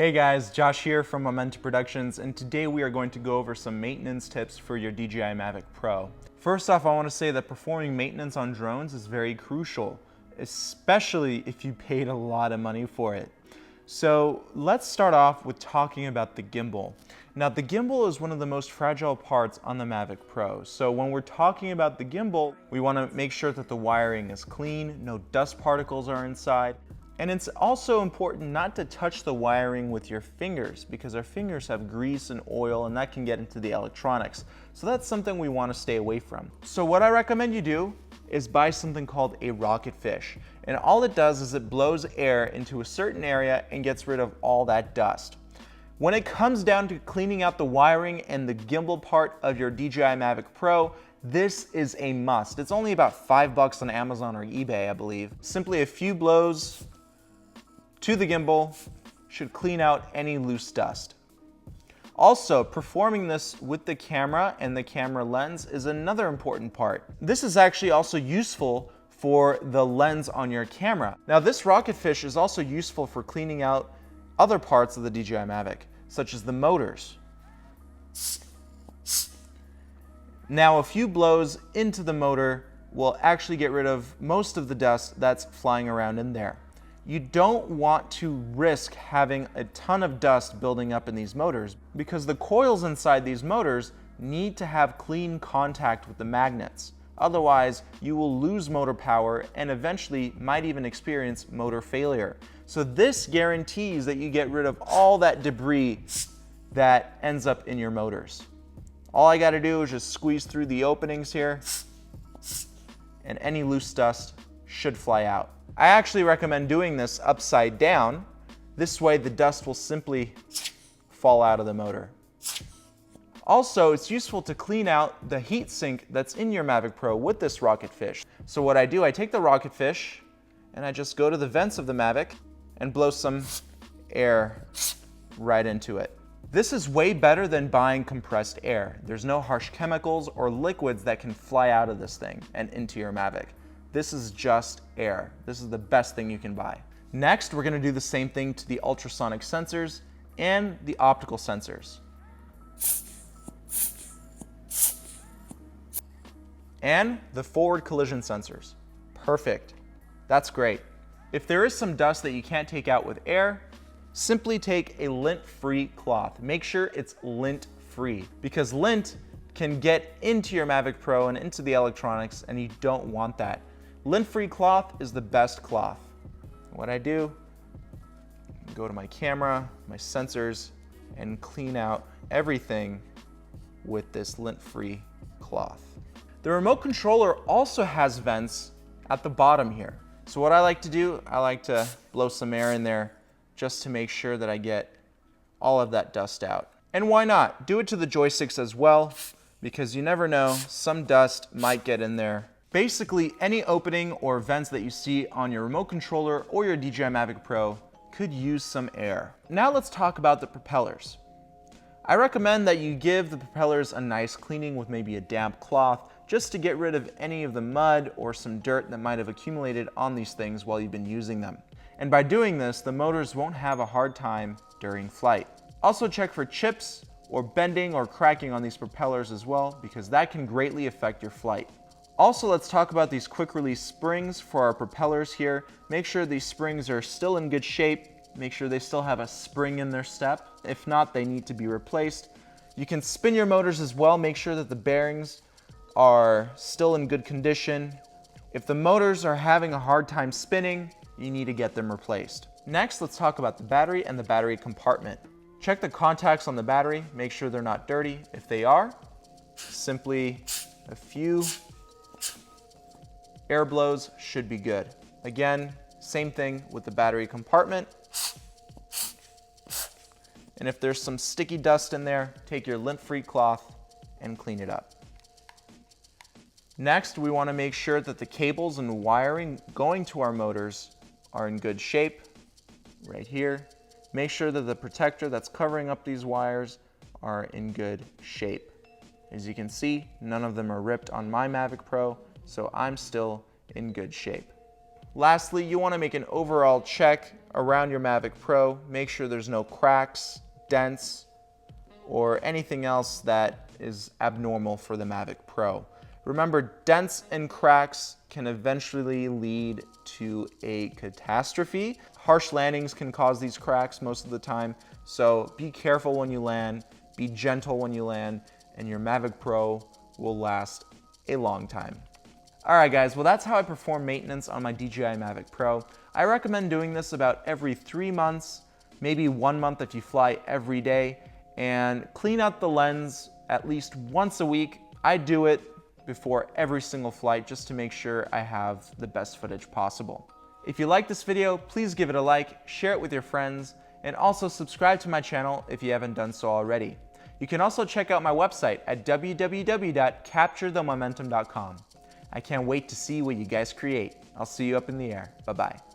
Hey guys, Josh here from Unported Productions, and today we are going to go over some maintenance tips for your DJI Mavic Pro. First off, I want to say that performing maintenance on drones is very crucial, especially if you paid a lot of money for it. So let's start off with talking about the gimbal. Now the gimbal is one of the most fragile parts on the Mavic Pro. So when we're talking about the gimbal, we want to make sure that the wiring is clean, no dust particles are inside. And it's also important not to touch the wiring with your fingers because our fingers have grease and oil and that can get into the electronics. So that's something we want to stay away from. So what I recommend you do is buy something called a rocket fish. And all it does is it blows air into a certain area and gets rid of all that dust. When it comes down to cleaning out the wiring and the gimbal part of your DJI Mavic Pro, this is a must. It's only about $5 on Amazon or eBay, I believe. Simply a few blows to the gimbal should clean out any loose dust. Also, performing this with the camera and the camera lens is another important part. This is actually also useful for the lens on your camera. Now this rocket fish is also useful for cleaning out other parts of the DJI Mavic, such as the motors. Now a few blows into the motor will actually get rid of most of the dust that's flying around in there. You don't want to risk having a ton of dust building up in these motors because the coils inside these motors need to have clean contact with the magnets. Otherwise, you will lose motor power and eventually might even experience motor failure. So this guarantees that you get rid of all that debris that ends up in your motors. All I got to do is just squeeze through the openings here and any loose dust should fly out. I actually recommend doing this upside down. This way the dust will simply fall out of the motor. Also, it's useful to clean out the heat sink that's in your Mavic Pro with this rocket fish. So what I do, I take the rocket fish and I just go to the vents of the Mavic and blow some air right into it. This is way better than buying compressed air. There's no harsh chemicals or liquids that can fly out of this thing and into your Mavic. This is just air. This is the best thing you can buy. Next, we're gonna do the same thing to the ultrasonic sensors and the optical sensors. And the forward collision sensors. Perfect. That's great. If there is some dust that you can't take out with air, simply take a lint-free cloth. Make sure it's lint-free because lint can get into your Mavic Pro and into the electronics and you don't want that. Lint-free cloth is the best cloth. What I do, go to my camera, my sensors, and clean out everything with this lint-free cloth. The remote controller also has vents at the bottom here. So what I like to do, I like to blow some air in there just to make sure that I get all of that dust out. And why not? Do it to the joysticks as well, because you never know, some dust might get in there. Basically, any opening or vents that you see on your remote controller or your DJI Mavic Pro could use some air. Now let's talk about the propellers. I recommend that you give the propellers a nice cleaning with maybe a damp cloth just to get rid of any of the mud or some dirt that might have accumulated on these things while you've been using them. And by doing this, the motors won't have a hard time during flight. Also check for chips or bending or cracking on these propellers as well because that can greatly affect your flight. Also, let's talk about these quick release springs for our propellers here. Make sure these springs are still in good shape. Make sure they still have a spring in their step. If not, they need to be replaced. You can spin your motors as well. Make sure that the bearings are still in good condition. If the motors are having a hard time spinning, you need to get them replaced. Next, let's talk about the battery and the battery compartment. Check the contacts on the battery. Make sure they're not dirty. If they are, simply a few air blows should be good. Again, same thing with the battery compartment. And if there's some sticky dust in there, take your lint-free cloth and clean it up. Next, we want to make sure that the cables and wiring going to our motors are in good shape. Right here. Make sure that the protector that's covering up these wires are in good shape. As you can see, none of them are ripped on my Mavic Pro, so I'm still in good shape. Lastly, you want to make an overall check around your Mavic Pro. Make sure there's no cracks, dents, or anything else that is abnormal for the Mavic Pro. Remember, dents and cracks can eventually lead to a catastrophe. Harsh landings can cause these cracks most of the time, so be careful when you land, be gentle when you land, and your Mavic Pro will last a long time. Alright guys, well that's how I perform maintenance on my DJI Mavic Pro. I recommend doing this about every 3 months, maybe 1 month if you fly every day, and clean out the lens at least once a week. I do it before every single flight just to make sure I have the best footage possible. If you like this video, please give it a like, share it with your friends, and also subscribe to my channel if you haven't done so already. You can also check out my website at www.capturethemomentum.com. I can't wait to see what you guys create. I'll see you up in the air. Bye-bye.